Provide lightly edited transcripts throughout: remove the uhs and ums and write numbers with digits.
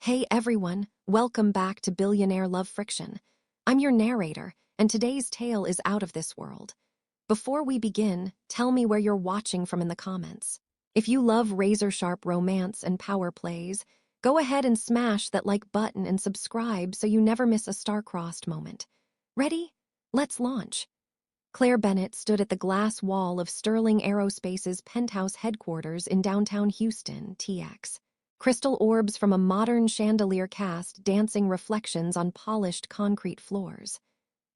Hey everyone, welcome back to Billionaire Love Friction. I'm your narrator, and today's tale is out of this world. Before we begin, tell me where you're watching from in the comments. If you love razor-sharp romance and power plays, go ahead and smash that like button and subscribe so you never miss a star-crossed moment. Ready? Let's launch. Claire Bennett stood at the glass wall of Sterling Aerospace's penthouse headquarters in downtown Houston, TX. Crystal orbs from a modern chandelier cast dancing reflections on polished concrete floors.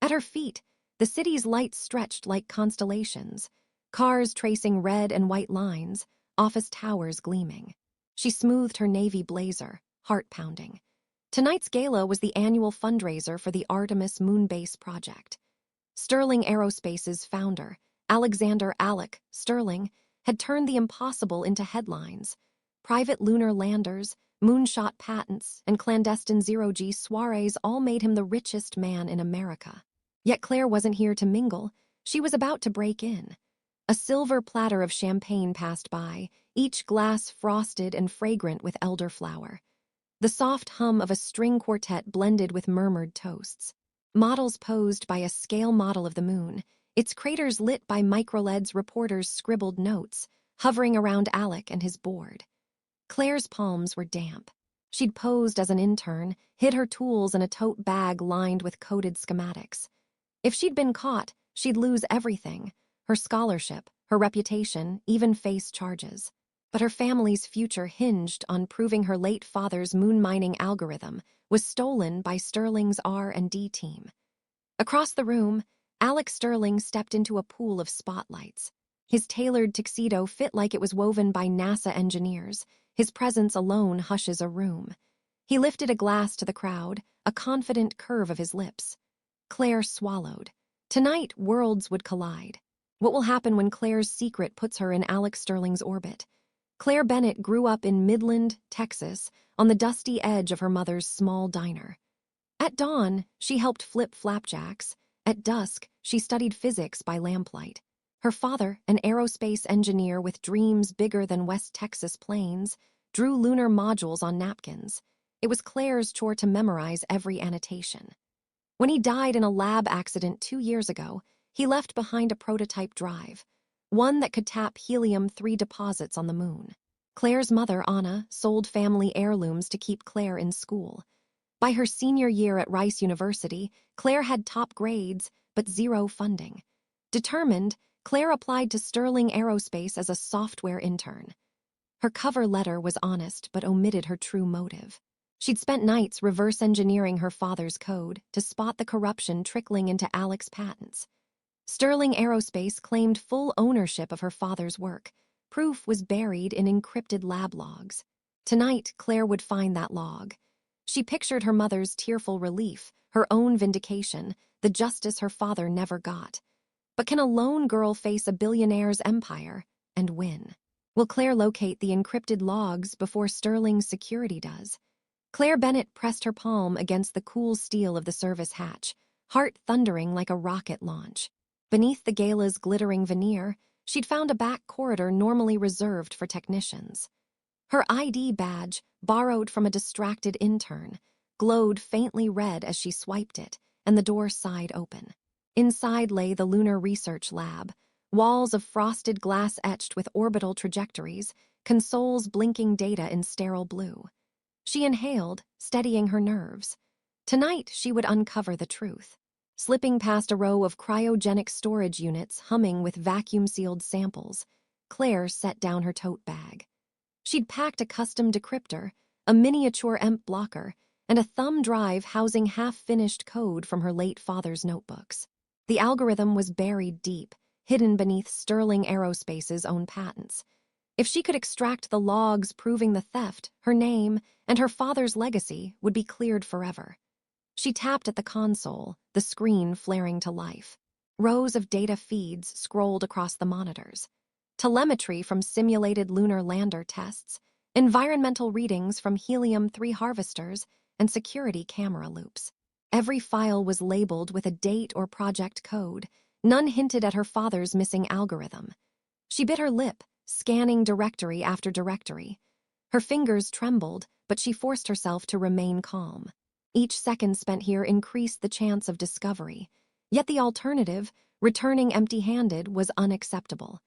At her feet, the city's lights stretched like constellations, cars tracing red and white lines, office towers gleaming. She smoothed her navy blazer, heart-pounding. Tonight's gala was the annual fundraiser for the Artemis moon base project. Sterling Aerospace's founder, Alexander "Alec" Sterling, had turned the impossible into headlines. Private lunar landers, moonshot patents, and clandestine zero-G soirees all made him the richest man in America. Yet Claire wasn't here to mingle. She was about to break in. A silver platter of champagne passed by, each glass frosted and fragrant with elderflower. The soft hum of a string quartet blended with murmured toasts. Models posed by a scale model of the moon, its craters lit by microLED's reporters' scribbled notes, hovering around Alec and his board. Claire's palms were damp. She'd posed as an intern, hid her tools in a tote bag lined with coded schematics. If she'd been caught, she'd lose everything: her scholarship, her reputation, even face charges. But her family's future hinged on proving her late father's moon mining algorithm was stolen by Sterling's R&D team. Across the room, Alec Sterling stepped into a pool of spotlights. His tailored tuxedo fit like it was woven by NASA engineers. His presence alone hushes a room. He lifted a glass to the crowd, a confident curve of his lips. Claire swallowed. Tonight, worlds would collide. What will happen when Claire's secret puts her in Alec Sterling's orbit? Claire Bennett grew up in Midland, Texas, on the dusty edge of her mother's small diner. At dawn, she helped flip flapjacks. At dusk, she studied physics by lamplight. Her father, an aerospace engineer with dreams bigger than West Texas plains, drew lunar modules on napkins. It was Claire's chore to memorize every annotation. When he died in a lab accident 2 years ago, he left behind a prototype drive, one that could tap helium-3 deposits on the moon. Claire's mother, Anna, sold family heirlooms to keep Claire in school. By her senior year at Rice University, Claire had top grades, but zero funding. Determined, Claire applied to Sterling Aerospace as a software intern. Her cover letter was honest but omitted her true motive. She'd spent nights reverse engineering her father's code to spot the corruption trickling into Alec's patents. Sterling Aerospace claimed full ownership of her father's work. Proof was buried in encrypted lab logs. Tonight, Claire would find that log. She pictured her mother's tearful relief, her own vindication, the justice her father never got. But can a lone girl face a billionaire's empire and win? Will Claire locate the encrypted logs before Sterling's security does? Claire Bennett pressed her palm against the cool steel of the service hatch, heart thundering like a rocket launch. Beneath the gala's glittering veneer, she'd found a back corridor normally reserved for technicians. Her ID badge, borrowed from a distracted intern, glowed faintly red as she swiped it, and the door sighed open. Inside lay the Lunar Research Lab, walls of frosted glass etched with orbital trajectories, consoles blinking data in sterile blue. She inhaled, steadying her nerves. Tonight she would uncover the truth. Slipping past a row of cryogenic storage units humming with vacuum-sealed samples, Claire set down her tote bag. She'd packed a custom decryptor, a miniature EMP blocker, and a thumb drive housing half-finished code from her late father's notebooks. The algorithm was buried deep, hidden beneath Sterling Aerospace's own patents. If she could extract the logs proving the theft, her name and her father's legacy would be cleared forever. She tapped at the console, the screen flaring to life. Rows of data feeds scrolled across the monitors. Telemetry from simulated lunar lander tests, environmental readings from helium-3 harvesters, and security camera loops. Every file was labeled with a date or project code. None hinted at her father's missing algorithm. She bit her lip, scanning directory after directory. Her fingers trembled, but she forced herself to remain calm. Each second spent here increased the chance of discovery. Yet the alternative, returning empty-handed, was unacceptable.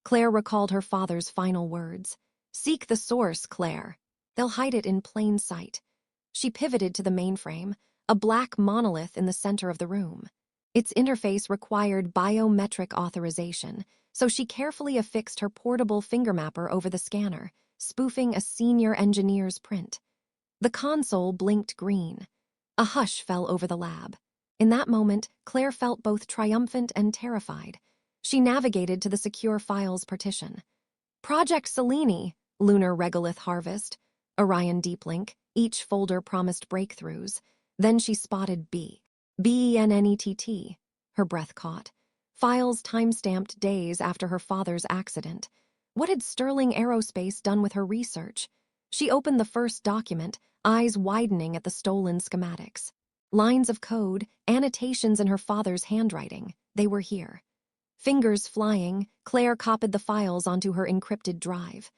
Claire recalled her father's final words. "Seek the source, Claire. They'll hide it in plain sight." She pivoted to the mainframe, a black monolith in the center of the room. Its interface required biometric authorization, so she carefully affixed her portable finger mapper over the scanner, spoofing a senior engineer's print. The console blinked green. A hush fell over the lab. In that moment, Claire felt both triumphant and terrified. She navigated to the secure files partition. Project Selene, Lunar Regolith Harvest, Orion Deeplink, each folder promised breakthroughs. Then she spotted BENNETT. Her breath caught. Files time-stamped days after her father's accident. What had Sterling Aerospace done with her research? She opened the first document, eyes widening at the stolen schematics. Lines of code, annotations in her father's handwriting. They were here. Fingers flying, Claire copied the files onto her encrypted drive.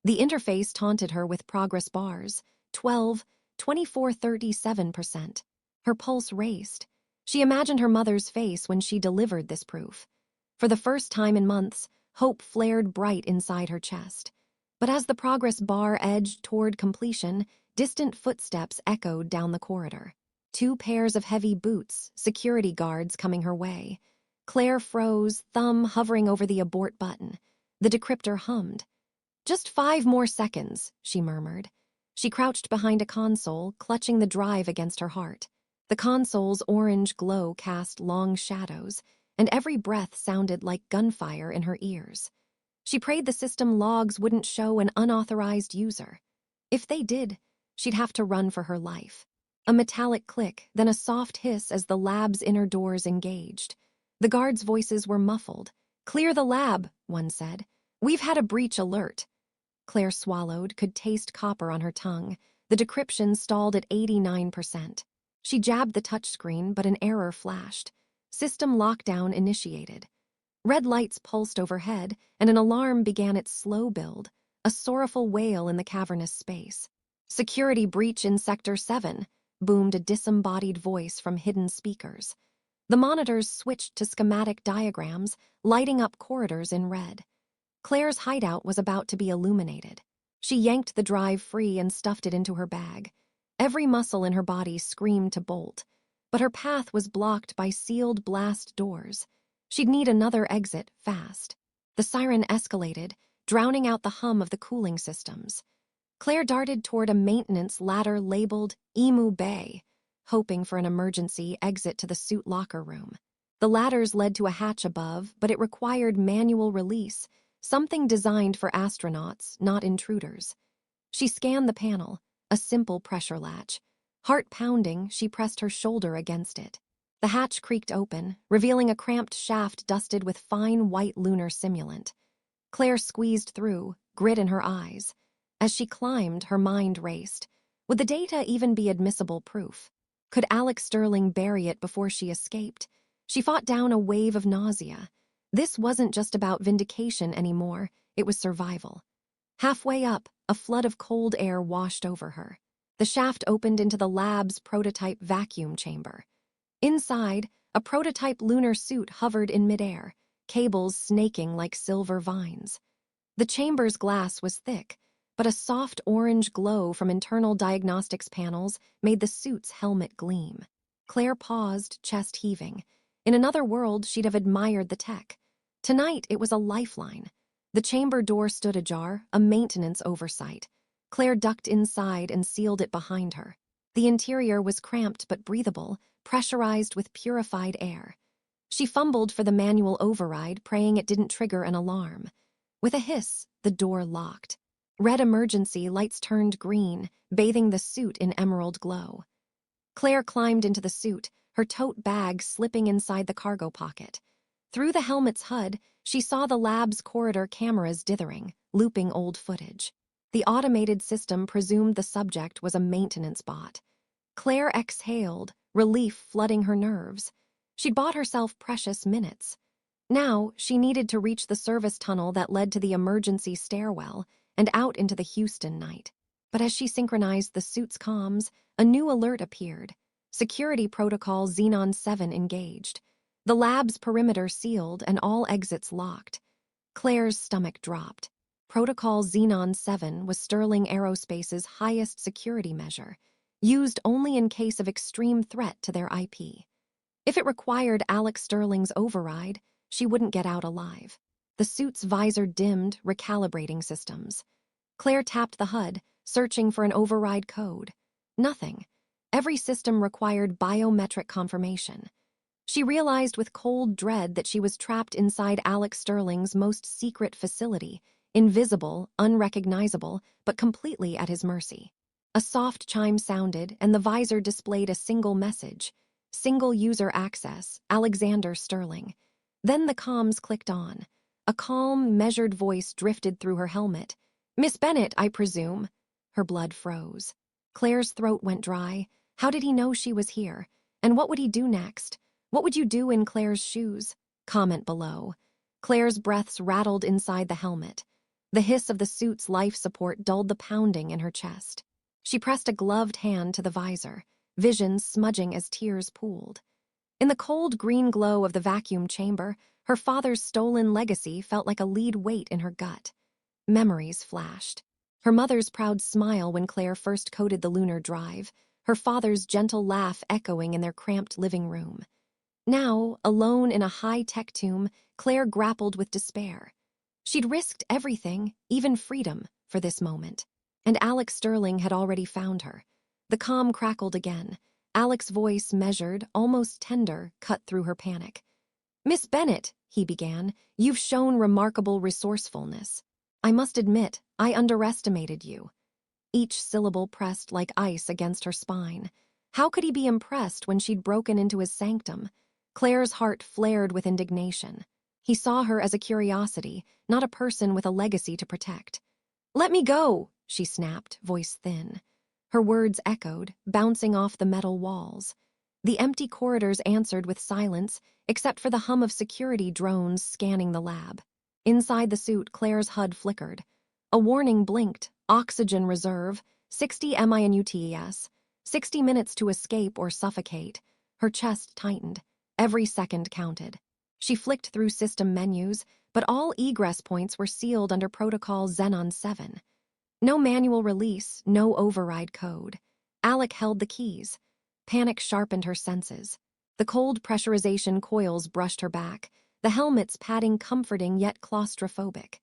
The interface taunted her with progress bars, 12, 24, 37%. Her pulse raced. She imagined her mother's face when she delivered this proof. For the first time in months, hope flared bright inside her chest. But as the progress bar edged toward completion, distant footsteps echoed down the corridor. 2 pairs of heavy boots, security guards coming her way. Claire froze, thumb hovering over the abort button. The decryptor hummed. "Just 5 more seconds," she murmured. She crouched behind a console, clutching the drive against her heart. The console's orange glow cast long shadows, and every breath sounded like gunfire in her ears. She prayed the system logs wouldn't show an unauthorized user. If they did, she'd have to run for her life. A metallic click, then a soft hiss as the lab's inner doors engaged. The guards' voices were muffled. "Clear the lab," one said. "We've had a breach alert." Claire swallowed, could taste copper on her tongue. The decryption stalled at 89%. She jabbed the touchscreen, but an error flashed. System lockdown initiated. Red lights pulsed overhead, and an alarm began its slow build, a sorrowful wail in the cavernous space. "Security breach in Sector 7, boomed a disembodied voice from hidden speakers. The monitors switched to schematic diagrams, lighting up corridors in red. Claire's hideout was about to be illuminated. She yanked the drive free and stuffed it into her bag. Every muscle in her body screamed to bolt, but her path was blocked by sealed blast doors. She'd need another exit fast. The siren escalated, drowning out the hum of the cooling systems. Claire darted toward a maintenance ladder labeled Emu Bay, hoping for an emergency exit to the suit locker room. The ladders led to a hatch above, but it required manual release, something designed for astronauts, not intruders. She scanned the panel, a simple pressure latch. Heart pounding, she pressed her shoulder against it. The hatch creaked open, revealing a cramped shaft dusted with fine white lunar simulant. Claire squeezed through, grit in her eyes. As she climbed, her mind raced. Would the data even be admissible proof? Could Alex Sterling bury it before she escaped? She fought down a wave of nausea. This wasn't just about vindication anymore, it was survival. Halfway up, a flood of cold air washed over her. The shaft opened into the lab's prototype vacuum chamber. Inside, a prototype lunar suit hovered in midair, cables snaking like silver vines. The chamber's glass was thick, but a soft orange glow from internal diagnostics panels made the suit's helmet gleam. Claire paused, chest heaving. In another world, she'd have admired the tech. Tonight, it was a lifeline. The chamber door stood ajar, a maintenance oversight. Claire ducked inside and sealed it behind her. The interior was cramped but breathable, pressurized with purified air. She fumbled for the manual override, praying it didn't trigger an alarm. With a hiss, the door locked. Red emergency lights turned green, bathing the suit in emerald glow. Claire climbed into the suit, her tote bag slipping inside the cargo pocket. Through the helmet's HUD, she saw the lab's corridor cameras dithering, looping old footage. The automated system presumed the subject was a maintenance bot. Claire exhaled, relief flooding her nerves. She'd bought herself precious minutes. Now, she needed to reach the service tunnel that led to the emergency stairwell and out into the Houston night. But as she synchronized the suit's comms, a new alert appeared. Security protocol Xenon 7 engaged. The lab's perimeter sealed and all exits locked. Claire's stomach dropped. Protocol Xenon 7 was Sterling Aerospace's highest security measure, used only in case of extreme threat to their IP. If it required Alex Sterling's override, she wouldn't get out alive. The suit's visor dimmed, recalibrating systems. Claire tapped the HUD, searching for an override code. Nothing. Every system required biometric confirmation. She realized with cold dread that she was trapped inside Alex Sterling's most secret facility, invisible, unrecognizable, but completely at his mercy. A soft chime sounded, and the visor displayed a single message. Single user access, Alexander Sterling. Then the comms clicked on. A calm, measured voice drifted through her helmet. "Miss Bennett, I presume." Her blood froze. Claire's throat went dry. How did he know she was here? And what would he do next? What would you do in Claire's shoes? Comment below. Claire's breaths rattled inside the helmet. The hiss of the suit's life support dulled the pounding in her chest. She pressed a gloved hand to the visor, vision smudging as tears pooled. In the cold green glow of the vacuum chamber, her father's stolen legacy felt like a lead weight in her gut. Memories flashed. Her mother's proud smile when Claire first coded the lunar drive, her father's gentle laugh echoing in their cramped living room. Now, alone in a high-tech tomb, Claire grappled with despair. She'd risked everything, even freedom, for this moment. And Alex Sterling had already found her. The comm crackled again. Alex's voice, measured, almost tender, cut through her panic. "Miss Bennett," he began, "you've shown remarkable resourcefulness. I must admit, I underestimated you." Each syllable pressed like ice against her spine. How could he be impressed when she'd broken into his sanctum? Claire's heart flared with indignation. He saw her as a curiosity, not a person with a legacy to protect. "Let me go," she snapped, voice thin. Her words echoed, bouncing off the metal walls. The empty corridors answered with silence, except for the hum of security drones scanning the lab. Inside the suit, Claire's HUD flickered. A warning blinked, oxygen reserve, 60 minutes, 60 minutes to escape or suffocate. Her chest tightened. Every second counted. She flicked through system menus, but all egress points were sealed under Protocol Xenon 7. No manual release, no override code. Alec held the keys. Panic sharpened her senses. The cold pressurization coils brushed her back, the helmet's padding comforting yet claustrophobic.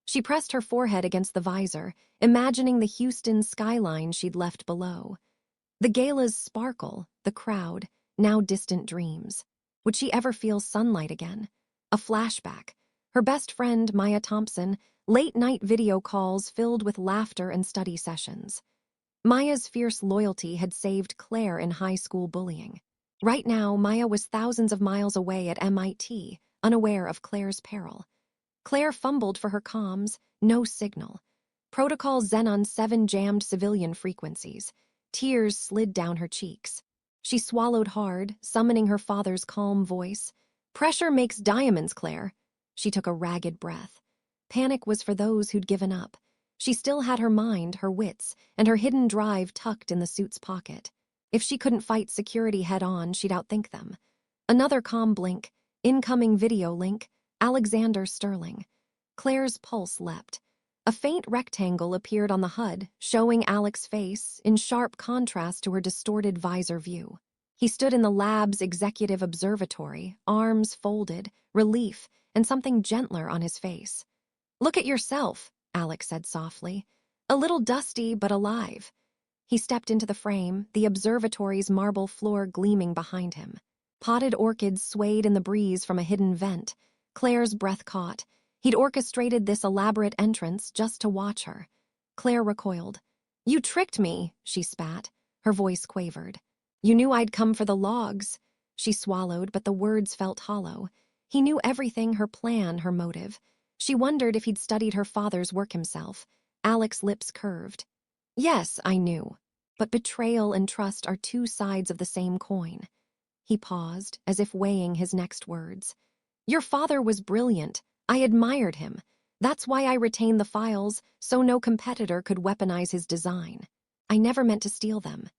She pressed her forehead against the visor, imagining the Houston skyline she'd left below. The gala's sparkle, the crowd, now distant dreams. Would she ever feel sunlight again? A flashback. Her best friend, Maya Thompson, late-night video calls filled with laughter and study sessions. Maya's fierce loyalty had saved Claire in high school bullying. Right now, Maya was thousands of miles away at MIT, unaware of Claire's peril. Claire fumbled for her comms, no signal. Protocol Xenon 7 jammed civilian frequencies. Tears slid down her cheeks. She swallowed hard, summoning her father's calm voice. "Pressure makes diamonds, Claire." She took a ragged breath. Panic was for those who'd given up. She still had her mind, her wits, and her hidden drive tucked in the suit's pocket. If she couldn't fight security head-on, she'd outthink them. Another comm blink. Incoming video link. Alexander Sterling. Claire's pulse leapt. A faint rectangle appeared on the HUD, showing Alex's face, in sharp contrast to her distorted visor view. He stood in the lab's executive observatory, arms folded, relief, and something gentler on his face. "Look at yourself," Alex said softly. "A little dusty, but alive." He stepped into the frame, the observatory's marble floor gleaming behind him. Potted orchids swayed in the breeze from a hidden vent. Claire's breath caught. He'd orchestrated this elaborate entrance just to watch her. Claire recoiled. "You tricked me," she spat. Her voice quavered. "You knew I'd come for the logs." She swallowed, but the words felt hollow. He knew everything, her plan, her motive. She wondered if he'd studied her father's work himself. Alex's lips curved. "Yes, I knew. But betrayal and trust are two sides of the same coin." He paused, as if weighing his next words. "Your father was brilliant. I admired him. That's why I retained the files, so no competitor could weaponize his design. I never meant to steal them.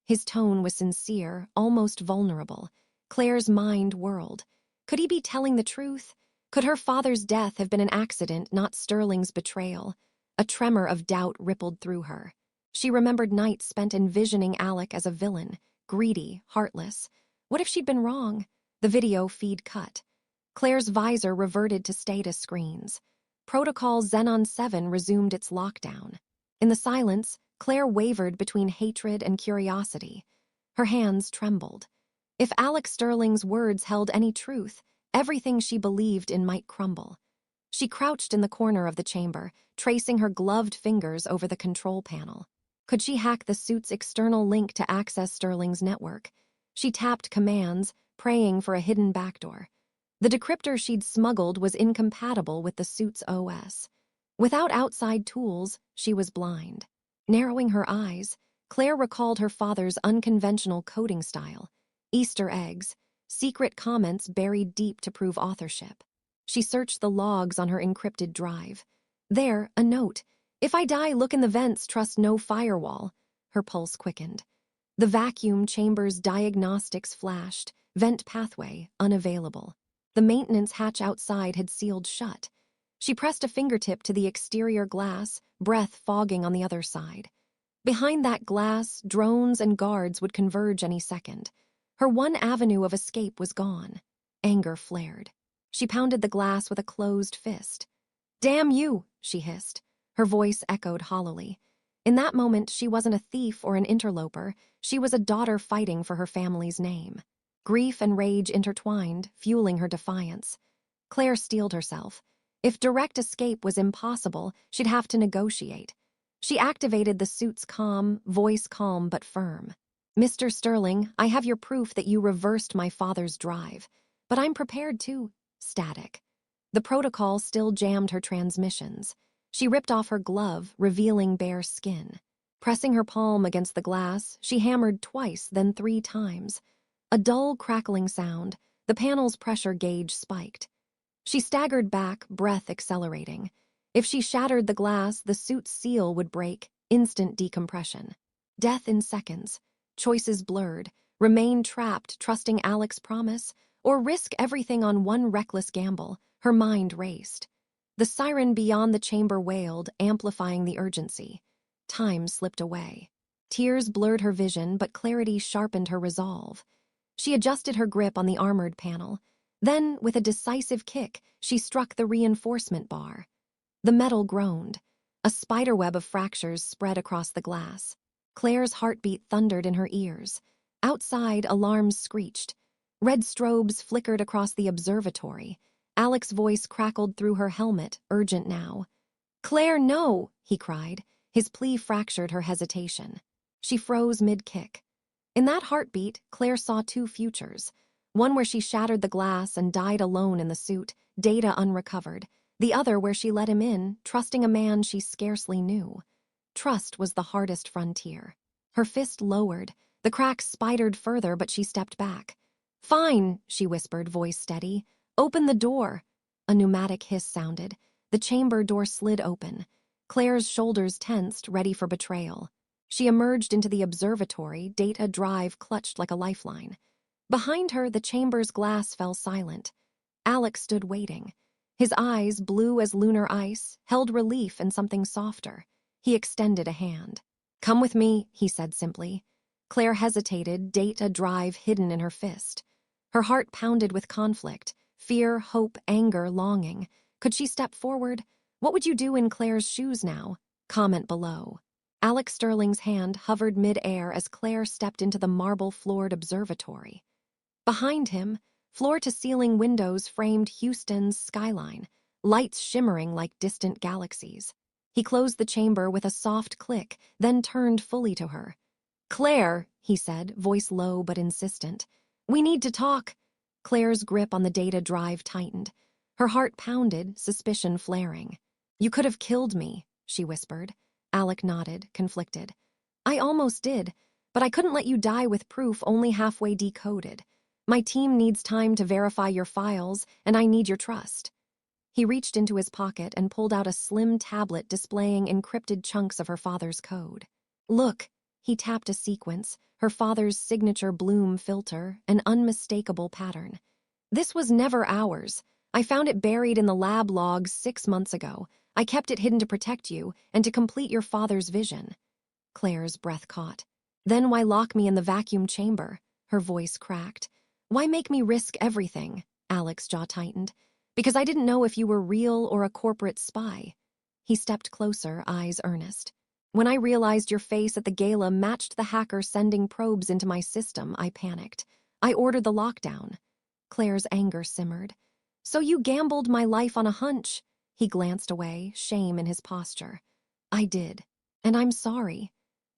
His tone was sincere, almost vulnerable. Claire's mind whirled. Could he be telling the truth? Could her father's death have been an accident, not Sterling's betrayal? A tremor of doubt rippled through her. She remembered nights spent envisioning Alec as a villain, greedy, heartless. What if she'd been wrong? The video feed cut. Claire's visor reverted to status screens. Protocol Xenon 7 resumed its lockdown. In the silence, Claire wavered between hatred and curiosity. Her hands trembled. If Alec Sterling's words held any truth, everything she believed in might crumble. She crouched in the corner of the chamber, tracing her gloved fingers over the control panel. Could she hack the suit's external link to access Sterling's network? She tapped commands, praying for a hidden backdoor. The decryptor she'd smuggled was incompatible with the suit's OS. Without outside tools, she was blind. Narrowing her eyes, Claire recalled her father's unconventional coding style. Easter eggs, secret comments buried deep to prove authorship. She searched the logs on her encrypted drive. There, a note. If I die, look in the vents, trust no firewall. Her pulse quickened. The vacuum chamber's diagnostics flashed, vent pathway unavailable. The maintenance hatch outside had sealed shut. She pressed a fingertip to the exterior glass, breath fogging on the other side. Behind that glass, drones and guards would converge any second. Her one avenue of escape was gone. Anger flared. She pounded the glass with a closed fist. "Damn you," she hissed. Her voice echoed hollowly. In that moment, she wasn't a thief or an interloper. She was a daughter fighting for her family's name. Grief and rage intertwined, fueling her defiance. Claire steeled herself. If direct escape was impossible, she'd have to negotiate. She activated the suit's voice calm but firm. "Mr. Sterling, I have your proof that you reversed my father's drive. But I'm prepared to..." Static. The protocol still jammed her transmissions. She ripped off her glove, revealing bare skin. Pressing her palm against the glass, she hammered twice, then 3 times. A dull, crackling sound. The panel's pressure gauge spiked. She staggered back, breath accelerating. If she shattered the glass, the suit's seal would break, instant decompression. Death in seconds. Choices blurred. Remain trapped, trusting Alec's promise, or risk everything on one reckless gamble. Her mind raced. The siren beyond the chamber wailed, amplifying the urgency. Time slipped away. Tears blurred her vision, but clarity sharpened her resolve. She adjusted her grip on the armored panel. Then, with a decisive kick, she struck the reinforcement bar. The metal groaned. A spiderweb of fractures spread across the glass. Claire's heartbeat thundered in her ears. Outside, alarms screeched. Red strobes flickered across the observatory. Alec's voice crackled through her helmet, urgent now. "Claire, no!" he cried. His plea fractured her hesitation. She froze mid-kick. In that heartbeat, Claire saw 2 futures. One where she shattered the glass and died alone in the suit, data unrecovered. The other where she let him in, trusting a man she scarcely knew. Trust was the hardest frontier. Her fist lowered. The cracks spidered further, but she stepped back. "Fine," she whispered, voice steady. "Open the door." A pneumatic hiss sounded. The chamber door slid open. Claire's shoulders tensed, ready for betrayal. She emerged into the observatory, data drive clutched like a lifeline. Behind her, the chamber's glass fell silent. Alec stood waiting. His eyes, blue as lunar ice, held relief and something softer. He extended a hand. "Come with me," he said simply. Claire hesitated, data drive hidden in her fist. Her heart pounded with conflict. Fear, hope, anger, longing. Could she step forward? What would you do in Claire's shoes now? Comment below. Alec Sterling's hand hovered mid-air as Claire stepped into the marble-floored observatory. Behind him, floor-to-ceiling windows framed Houston's skyline, lights shimmering like distant galaxies. He closed the chamber with a soft click, then turned fully to her. "Claire," he said, voice low but insistent. "We need to talk." Claire's grip on the data drive tightened. Her heart pounded, suspicion flaring. "You could have killed me," she whispered. Alec nodded, conflicted. "I almost did, but I couldn't let you die with proof only halfway decoded. My team needs time to verify your files, and I need your trust." He reached into his pocket and pulled out a slim tablet displaying encrypted chunks of her father's code. Look, he tapped a sequence, her father's signature bloom filter, an unmistakable pattern. This was never ours. I found it buried in the lab logs 6 months ago. I kept it hidden to protect you and to complete your father's vision. Claire's breath caught. Then why lock me in the vacuum chamber? Her voice cracked. Why make me risk everything? Alex's jaw tightened. Because I didn't know if you were real or a corporate spy. He stepped closer, eyes earnest. When I realized your face at the gala matched the hacker sending probes into my system, I panicked. I ordered the lockdown. Claire's anger simmered. So you gambled my life on a hunch? He glanced away, shame in his posture. I did. And I'm sorry.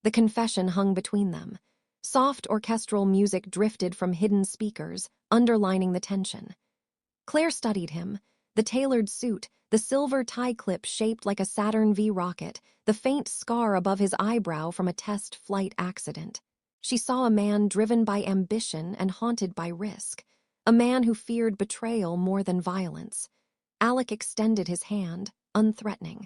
The confession hung between them. Soft orchestral music drifted from hidden speakers, underlining the tension. Claire studied him. The tailored suit, the silver tie clip shaped like a Saturn V rocket, the faint scar above his eyebrow from a test flight accident. She saw a man driven by ambition and haunted by risk. A man who feared betrayal more than violence. Alec extended his hand, unthreatening.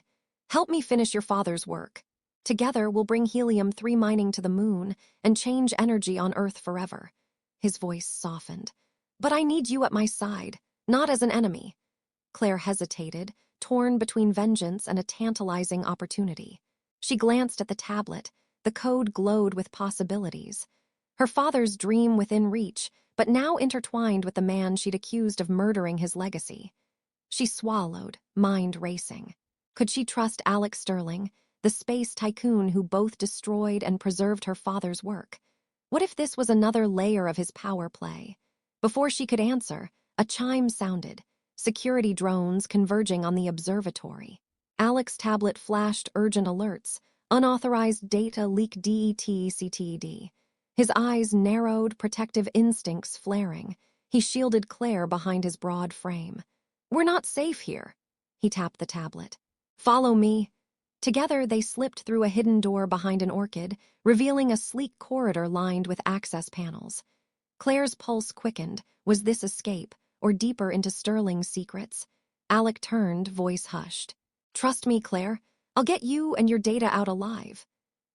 Help me finish your father's work. Together we'll bring helium-3 mining to the moon and change energy on Earth forever. His voice softened. But I need you at my side, not as an enemy. Claire hesitated, torn between vengeance and a tantalizing opportunity. She glanced at the tablet. The code glowed with possibilities. Her father's dream within reach, but now intertwined with the man she'd accused of murdering his legacy. She swallowed, mind racing. Could she trust Alex Sterling, the space tycoon who both destroyed and preserved her father's work? What if this was another layer of his power play? Before she could answer, a chime sounded. Security drones converging on the observatory. Alex's tablet flashed urgent alerts. Unauthorized data leak DET-CTD. His eyes narrowed, protective instincts flaring. He shielded Claire behind his broad frame. We're not safe here. He tapped the tablet. Follow me. Together they slipped through a hidden door behind an orchid, revealing a sleek corridor lined with access panels. Claire's pulse quickened. Was this escape, or deeper into Sterling's secrets? Alec turned, voice hushed. Trust me, Claire. I'll get you and your data out alive.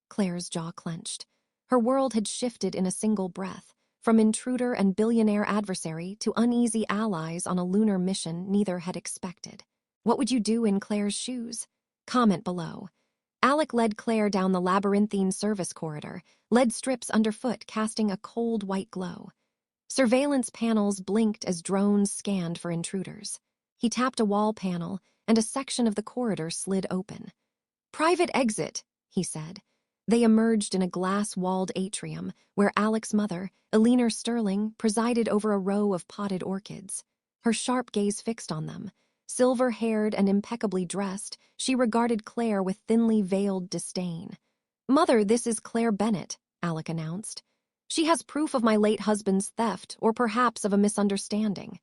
Claire's jaw clenched. Her world had shifted in a single breath, from intruder and billionaire adversary to uneasy allies on a lunar mission neither had expected. What would you do in Claire's shoes? Comment below. Alec led Claire down the labyrinthine service corridor, lead strips underfoot casting a cold white glow. Surveillance panels blinked as drones scanned for intruders. He tapped a wall panel, and a section of the corridor slid open. Private exit, he said. They emerged in a glass-walled atrium where Alec's mother, Lunar Sterling, presided over a row of potted orchids. Her sharp gaze fixed on them. Silver-haired and impeccably dressed, she regarded Claire with thinly veiled disdain. Mother, this is Claire Bennett, Alec announced. She has proof of my late husband's theft, or perhaps of a misunderstanding.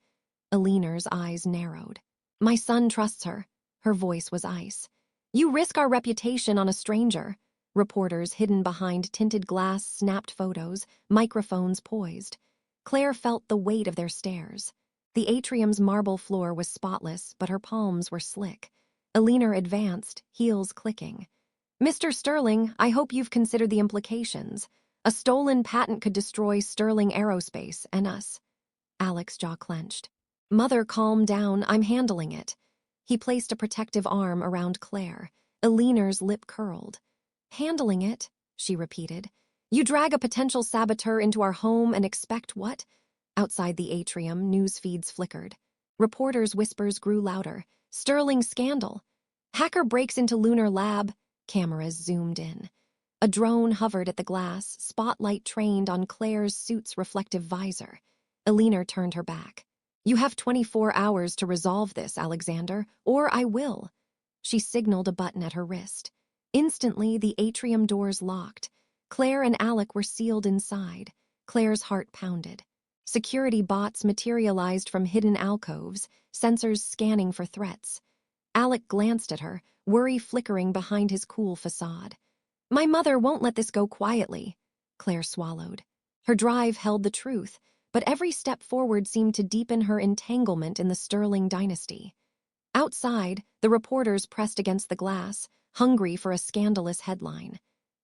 Lunar's eyes narrowed. My son trusts her. Her voice was ice. You risk our reputation on a stranger. Reporters hidden behind tinted glass snapped photos, microphones poised. Claire felt the weight of their stares. The atrium's marble floor was spotless, but her palms were slick. Lunar advanced, heels clicking. Mr. Sterling, I hope you've considered the implications. A stolen patent could destroy Sterling Aerospace and us. Alec's jaw clenched. Mother, calm down, I'm handling it. He placed a protective arm around Claire. Lunar's lip curled. Handling it, she repeated. You drag a potential saboteur into our home and expect what? Outside the atrium, news feeds flickered. Reporters' whispers grew louder. Sterling scandal. Hacker breaks into lunar lab. Cameras zoomed in. A drone hovered at the glass, spotlight trained on Claire's suit's reflective visor. Lunar turned her back. You have 24 hours to resolve this, Alexander, or I will. She signaled a button at her wrist. Instantly, the atrium doors locked. Claire and Alec were sealed inside. Claire's heart pounded. Security bots materialized from hidden alcoves, sensors scanning for threats. Alec glanced at her, worry flickering behind his cool facade. My mother won't let this go quietly. Claire swallowed. Her drive held the truth, but every step forward seemed to deepen her entanglement in the Sterling dynasty. Outside, the reporters pressed against the glass, hungry for a scandalous headline.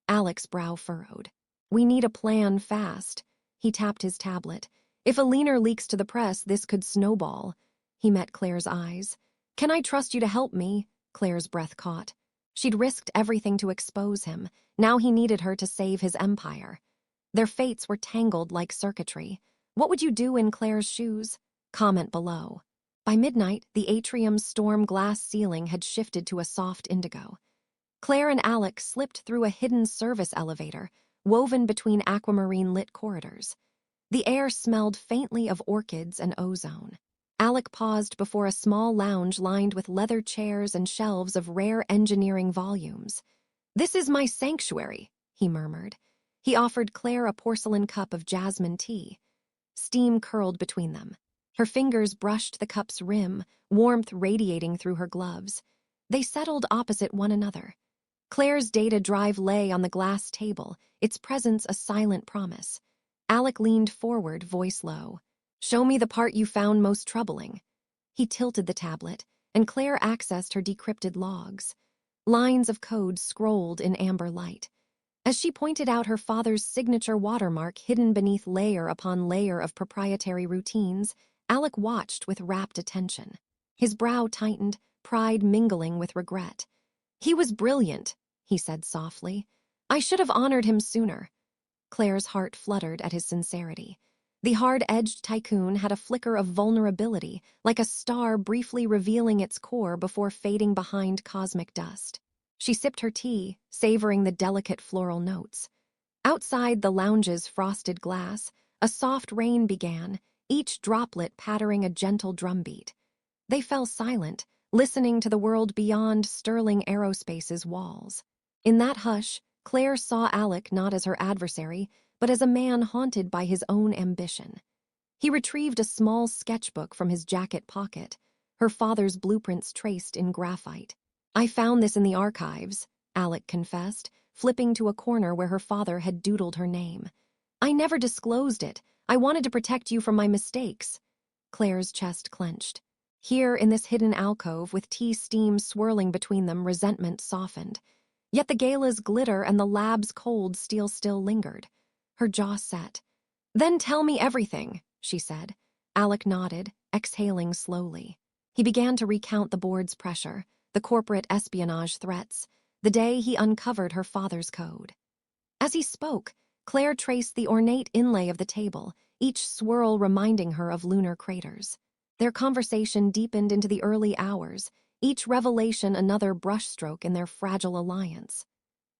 Alec's brow furrowed. We need a plan fast. He tapped his tablet. If a leaner leaks to the press, this could snowball. He met Claire's eyes. Can I trust you to help me? Claire's breath caught. She'd risked everything to expose him. Now he needed her to save his empire. Their fates were tangled like circuitry. What would you do in Claire's shoes? Comment below. By midnight, the atrium's storm glass ceiling had shifted to a soft indigo. Claire and Alec slipped through a hidden service elevator, woven between aquamarine-lit corridors. The air smelled faintly of orchids and ozone. Alec paused before a small lounge lined with leather chairs and shelves of rare engineering volumes. "This is my sanctuary," he murmured. He offered Claire a porcelain cup of jasmine tea. Steam curled between them. Her fingers brushed the cup's rim, warmth radiating through her gloves. They settled opposite one another. Claire's data drive lay on the glass table, its presence a silent promise. Alec leaned forward, voice low. "Show me the part you found most troubling." He tilted the tablet, and Claire accessed her decrypted logs. Lines of code scrolled in amber light. As she pointed out her father's signature watermark hidden beneath layer upon layer of proprietary routines, Alec watched with rapt attention. His brow tightened, pride mingling with regret. "He was brilliant," he said softly. "I should have honored him sooner." Claire's heart fluttered at his sincerity. The hard-edged tycoon had a flicker of vulnerability, like a star briefly revealing its core before fading behind cosmic dust. She sipped her tea, savoring the delicate floral notes. Outside the lounge's frosted glass, a soft rain began, each droplet pattering a gentle drumbeat. They fell silent, listening to the world beyond Sterling Aerospace's walls. In that hush, Claire saw Alec not as her adversary, but as a man haunted by his own ambition. He retrieved a small sketchbook from his jacket pocket, her father's blueprints traced in graphite. "I found this in the archives," Alec confessed, flipping to a corner where her father had doodled her name. "I never disclosed it. I wanted to protect you from my mistakes." Claire's chest clenched. Here, in this hidden alcove, with tea steam swirling between them, resentment softened. Yet the gala's glitter and the lab's cold steel still lingered. Her jaw set. "Then tell me everything," she said. Alec nodded, exhaling slowly. He began to recount the board's pressure, the corporate espionage threats, the day he uncovered her father's code. As he spoke, Claire traced the ornate inlay of the table, each swirl reminding her of lunar craters. Their conversation deepened into the early hours, each revelation another brushstroke in their fragile alliance.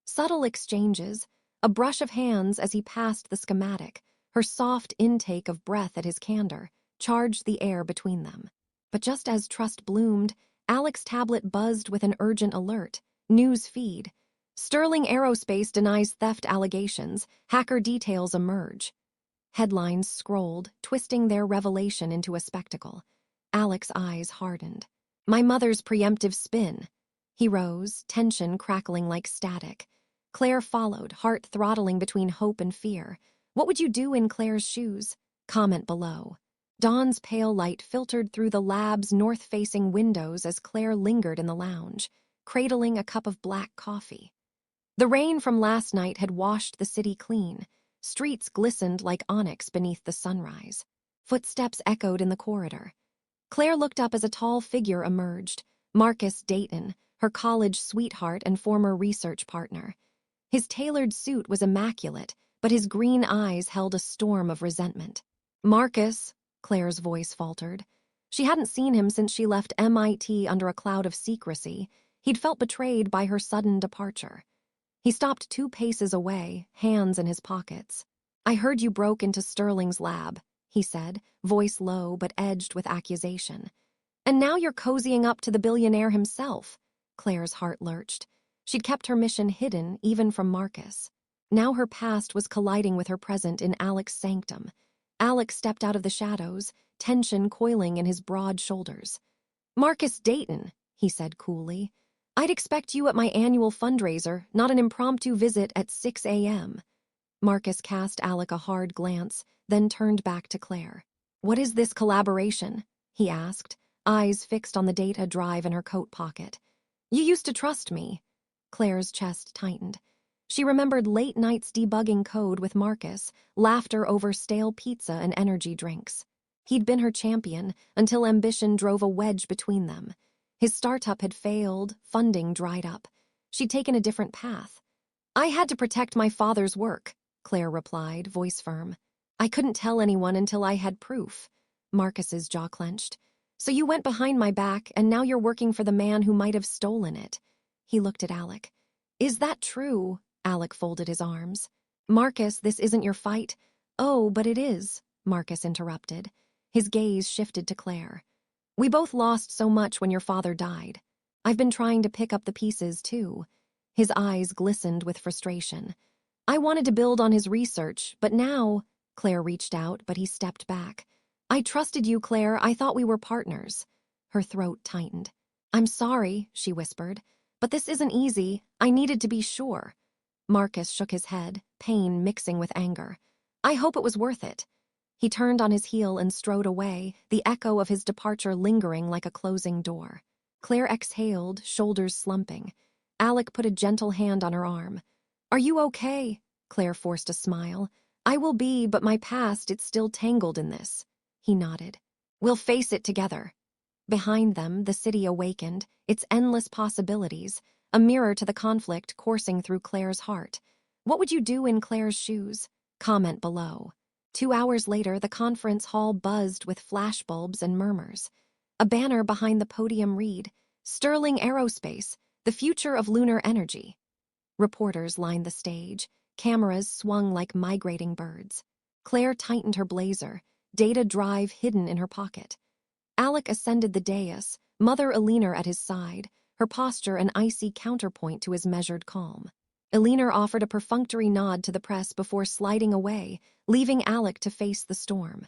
Subtle exchanges, a brush of hands as he passed the schematic, her soft intake of breath at his candor, charged the air between them. But just as trust bloomed, Alec's tablet buzzed with an urgent alert. News feed. "Sterling Aerospace denies theft allegations. Hacker details emerge." Headlines scrolled, twisting their revelation into a spectacle. Alec's eyes hardened. "My mother's preemptive spin." He rose, tension crackling like static. Claire followed, heart throttling between hope and fear. What would you do in Claire's shoes? Comment below. Dawn's pale light filtered through the lab's north-facing windows as Claire lingered in the lounge, cradling a cup of black coffee. The rain from last night had washed the city clean. Streets glistened like onyx beneath the sunrise. Footsteps echoed in the corridor. Claire looked up as a tall figure emerged, Marcus Dayton, her college sweetheart and former research partner. His tailored suit was immaculate, but his green eyes held a storm of resentment. "Marcus," Claire's voice faltered. She hadn't seen him since she left MIT under a cloud of secrecy. He'd felt betrayed by her sudden departure. He stopped 2 paces away, hands in his pockets. "I heard you broke into Sterling's lab," he said, voice low but edged with accusation. "And now you're cozying up to the billionaire himself." Claire's heart lurched. She'd kept her mission hidden, even from Marcus. Now her past was colliding with her present in Alec's sanctum. Alec stepped out of the shadows, tension coiling in his broad shoulders. "Marcus Dayton," he said coolly. "I'd expect you at my annual fundraiser, not an impromptu visit at 6 a.m. Marcus cast Alec a hard glance, then turned back to Claire. "What is this collaboration?" he asked, eyes fixed on the data drive in her coat pocket. "You used to trust me." Claire's chest tightened. She remembered late nights debugging code with Marcus, laughter over stale pizza and energy drinks. He'd been her champion until ambition drove a wedge between them. His startup had failed, funding dried up. She'd taken a different path. "I had to protect my father's work," Claire replied, voice firm. "I couldn't tell anyone until I had proof." Marcus's jaw clenched. "So you went behind my back, and now you're working for the man who might have stolen it." He looked at Alec. "Is that true?" Alec folded his arms. "Marcus, this isn't your fight." "Oh, but it is," Marcus interrupted. His gaze shifted to Claire. "We both lost so much when your father died. I've been trying to pick up the pieces, too." His eyes glistened with frustration. "I wanted to build on his research, but now—" Claire reached out, but he stepped back. "I trusted you, Claire. I thought we were partners." Her throat tightened. "I'm sorry," she whispered, "but this isn't easy. I needed to be sure." Marcus shook his head, pain mixing with anger. "I hope it was worth it." He turned on his heel and strode away, the echo of his departure lingering like a closing door. Claire exhaled, shoulders slumping. Alec put a gentle hand on her arm. "Are you okay?" Claire forced a smile. "I will be, but my past, it's still tangled in this." He nodded. "We'll face it together." Behind them, the city awakened, its endless possibilities, a mirror to the conflict coursing through Claire's heart. What would you do in Claire's shoes? Comment below. 2 hours later, the conference hall buzzed with flashbulbs and murmurs. A banner behind the podium read, "Sterling Aerospace, the future of lunar energy." Reporters lined the stage, cameras swung like migrating birds. Claire tightened her blazer, data drive hidden in her pocket. Alec ascended the dais, Mother Lunar at his side, her posture an icy counterpoint to his measured calm. Lunar offered a perfunctory nod to the press before sliding away, leaving Alec to face the storm.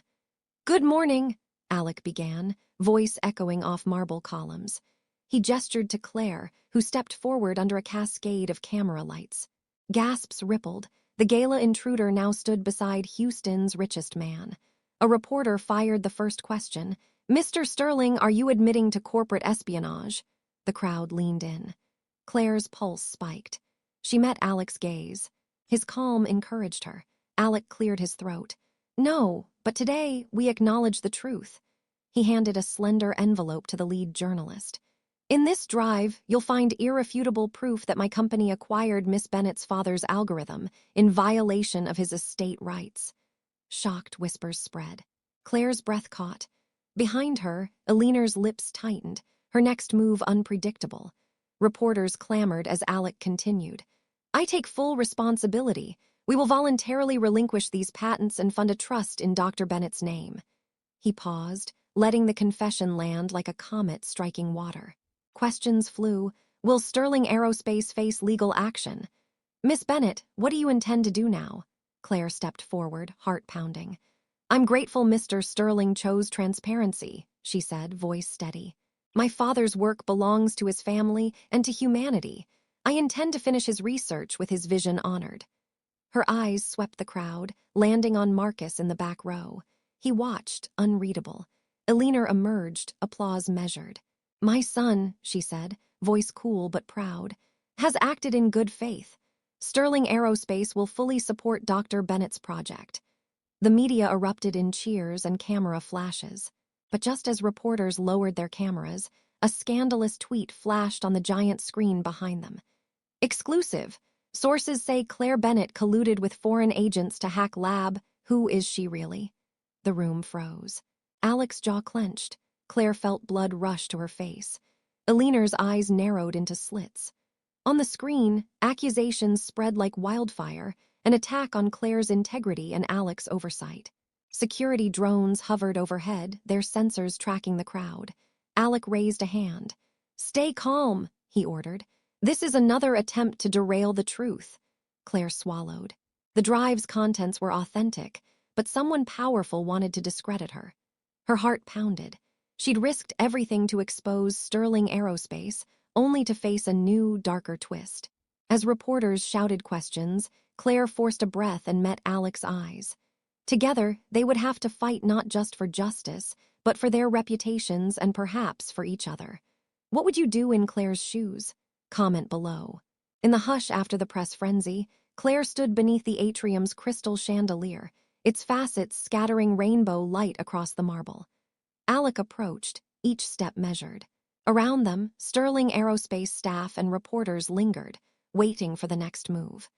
"Good morning," Alec began, voice echoing off marble columns. He gestured to Claire, who stepped forward under a cascade of camera lights. Gasps rippled. The gala intruder now stood beside Houston's richest man. A reporter fired the first question. "Mr. Sterling, are you admitting to corporate espionage?" The crowd leaned in. Claire's pulse spiked. She met Alec's gaze. His calm encouraged her. Alec cleared his throat. "No, but today we acknowledge the truth." He handed a slender envelope to the lead journalist. "In this drive, you'll find irrefutable proof that my company acquired Miss Bennett's father's algorithm in violation of his estate rights." Shocked whispers spread. Claire's breath caught. Behind her, Eleanor's lips tightened, her next move unpredictable. Reporters clamored as Alec continued. "I take full responsibility. We will voluntarily relinquish these patents and fund a trust in Dr. Bennett's name." He paused, letting the confession land like a comet striking water. Questions flew. Will Sterling Aerospace face legal action? "Miss Bennett, what do you intend to do now?" Claire stepped forward, heart pounding. "I'm grateful Mr. Sterling chose transparency," she said, voice steady. "My father's work belongs to his family and to humanity. I intend to finish his research with his vision honored." Her eyes swept the crowd, landing on Marcus in the back row. He watched, unreadable. Eleanor emerged, applause measured. "My son," she said, voice cool but proud, "has acted in good faith. Sterling Aerospace will fully support Dr. Bennett's project." The media erupted in cheers and camera flashes. But just as reporters lowered their cameras, a scandalous tweet flashed on the giant screen behind them. "Exclusive. Sources say Claire Bennett colluded with foreign agents to hack lab. Who is she really?" The room froze. Alec's jaw clenched. Claire felt blood rush to her face. Eleanor's eyes narrowed into slits. On the screen, accusations spread like wildfire, an attack on Claire's integrity and Alec's oversight. Security drones hovered overhead, their sensors tracking the crowd. Alec raised a hand. "Stay calm," he ordered. "This is another attempt to derail the truth." Claire swallowed. The drive's contents were authentic, but someone powerful wanted to discredit her. Her heart pounded. She'd risked everything to expose Sterling Aerospace, only to face a new, darker twist. As reporters shouted questions, Claire forced a breath and met Alec's eyes. Together, they would have to fight not just for justice, but but for their reputations and perhaps for each other. What would you do in Claire's shoes? Comment below. In the hush after the press frenzy, Claire stood beneath the atrium's crystal chandelier, its facets scattering rainbow light across the marble. Alec approached, each step measured. Around them, Sterling Aerospace staff and reporters lingered, waiting for the next move.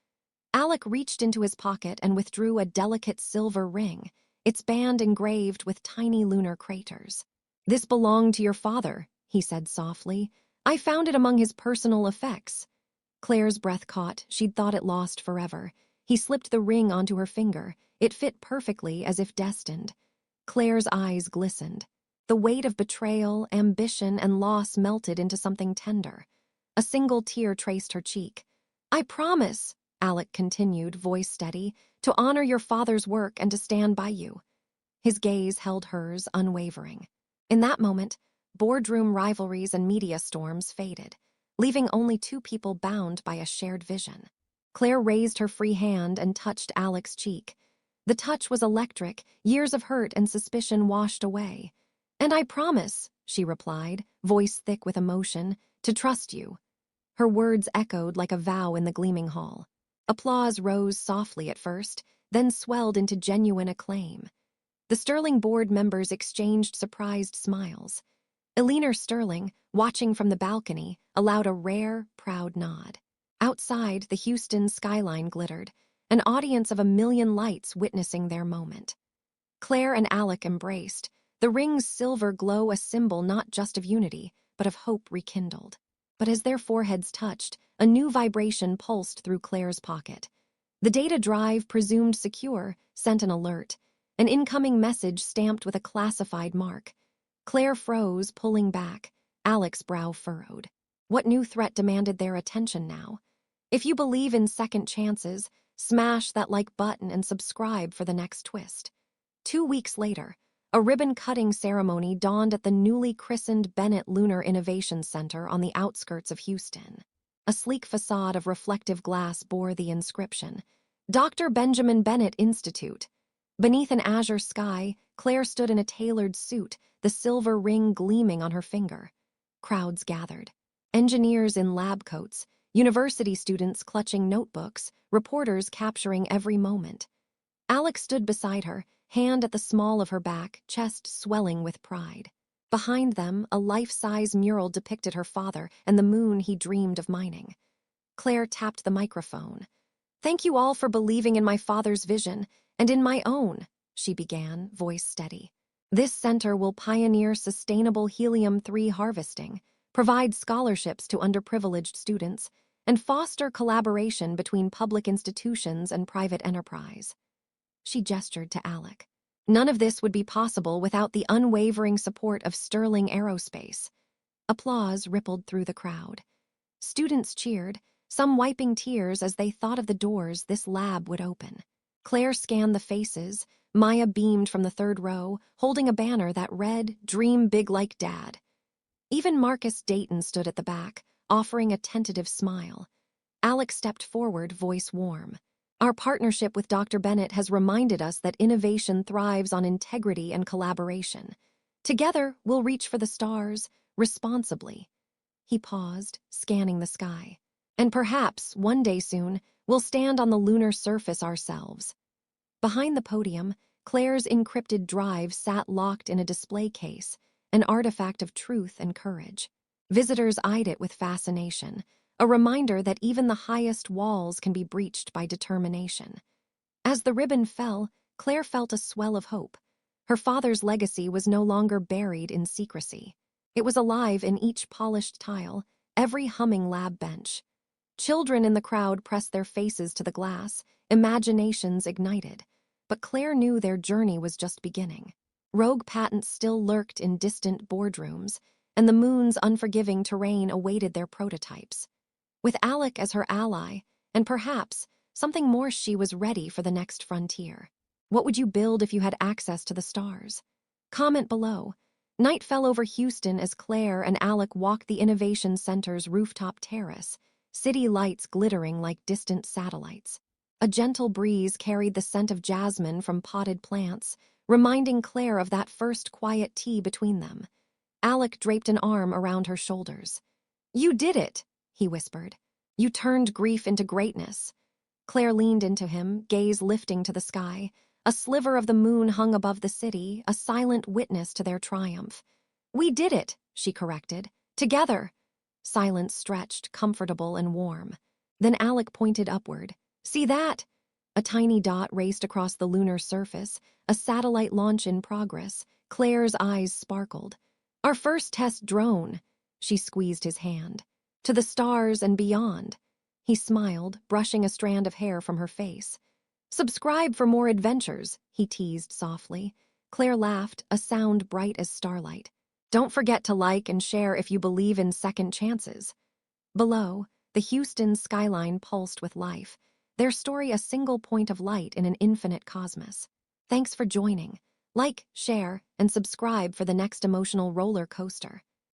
Alec reached into his pocket and withdrew a delicate silver ring, its band engraved with tiny lunar craters. "This belonged to your father," he said softly. "I found it among his personal effects." Claire's breath caught. She'd thought it lost forever. He slipped the ring onto her finger. It fit perfectly, as if destined. Claire's eyes glistened. The weight of betrayal, ambition, and loss melted into something tender. A single tear traced her cheek. "I promise," Alec continued, voice steady, "to honor your father's work and to stand by you." His gaze held hers, unwavering. In that moment, boardroom rivalries and media storms faded, leaving only two people bound by a shared vision. Claire raised her free hand and touched Alec's cheek. The touch was electric, years of hurt and suspicion washed away. "And I promise," she replied, voice thick with emotion, "to trust you." Her words echoed like a vow in the gleaming hall. Applause rose softly at first, then swelled into genuine acclaim. The Sterling board members exchanged surprised smiles. Lunar Sterling, watching from the balcony, allowed a rare, proud nod. Outside, the Houston skyline glittered, an audience of a million lights witnessing their moment. Claire and Alec embraced, the ring's silver glow a symbol not just of unity, but of hope rekindled. But as their foreheads touched, a new vibration pulsed through Claire's pocket. The data drive, presumed secure, sent an alert, an incoming message stamped with a classified mark. Claire froze, pulling back. Alec's brow furrowed. What new threat demanded their attention now? If you believe in second chances, smash that like button and subscribe for the next twist. 2 weeks later, a ribbon-cutting ceremony dawned at the newly christened Bennett Lunar Innovation Center on the outskirts of Houston. A sleek facade of reflective glass bore the inscription, "Dr. Benjamin Bennett Institute." Beneath an azure sky, Claire stood in a tailored suit, the silver ring gleaming on her finger. Crowds gathered. Engineers in lab coats, university students clutching notebooks, reporters capturing every moment. Alec stood beside her, hand at the small of her back, chest swelling with pride. Behind them, a life-size mural depicted her father and the moon he dreamed of mining. Claire tapped the microphone. "Thank you all for believing in my father's vision, and in my own," she began, voice steady. "This center will pioneer sustainable helium-3 harvesting, provide scholarships to underprivileged students, and foster collaboration between public institutions and private enterprise." She gestured to Alec. "None of this would be possible without the unwavering support of Sterling Aerospace." Applause rippled through the crowd. Students cheered, some wiping tears as they thought of the doors this lab would open. Claire scanned the faces. Maya beamed from the third row, holding a banner that read, "Dream big like Dad." Even Marcus Dayton stood at the back, offering a tentative smile. Alec stepped forward, voice warm. "Our partnership with Dr. Bennett has reminded us that innovation thrives on integrity and collaboration. Together, we'll reach for the stars, responsibly." He paused, scanning the sky. "And perhaps, one day soon, we'll stand on the lunar surface ourselves." Behind the podium, Claire's encrypted drive sat locked in a display case, an artifact of truth and courage. Visitors eyed it with fascination, a reminder that even the highest walls can be breached by determination. As the ribbon fell, Claire felt a swell of hope. Her father's legacy was no longer buried in secrecy. It was alive in each polished tile, every humming lab bench. Children in the crowd pressed their faces to the glass, imaginations ignited. But Claire knew their journey was just beginning. Rogue patents still lurked in distant boardrooms, and the moon's unforgiving terrain awaited their prototypes. With Alec as her ally, and perhaps something more, she was ready for the next frontier. What would you build if you had access to the stars? Comment below. Night fell over Houston as Claire and Alec walked the Innovation Center's rooftop terrace, city lights glittering like distant satellites. A gentle breeze carried the scent of jasmine from potted plants, reminding Claire of that first quiet tea between them. Alec draped an arm around her shoulders. "You did it," he whispered. "You turned grief into greatness." Claire leaned into him, gaze lifting to the sky. A sliver of the moon hung above the city, a silent witness to their triumph. "We did it," she corrected. "Together." Silence stretched, comfortable and warm. Then Alec pointed upward. "See that?" A tiny dot raced across the lunar surface, a satellite launch in progress. Claire's eyes sparkled. "Our first test drone." She squeezed his hand. "To the stars and beyond." He smiled, brushing a strand of hair from her face. "Subscribe for more adventures," he teased softly. Claire laughed, a sound bright as starlight. "Don't forget to like and share if you believe in second chances." Below, the Houston skyline pulsed with life, their story a single point of light in an infinite cosmos. Thanks for joining. Like, share, and subscribe for the next emotional roller coaster.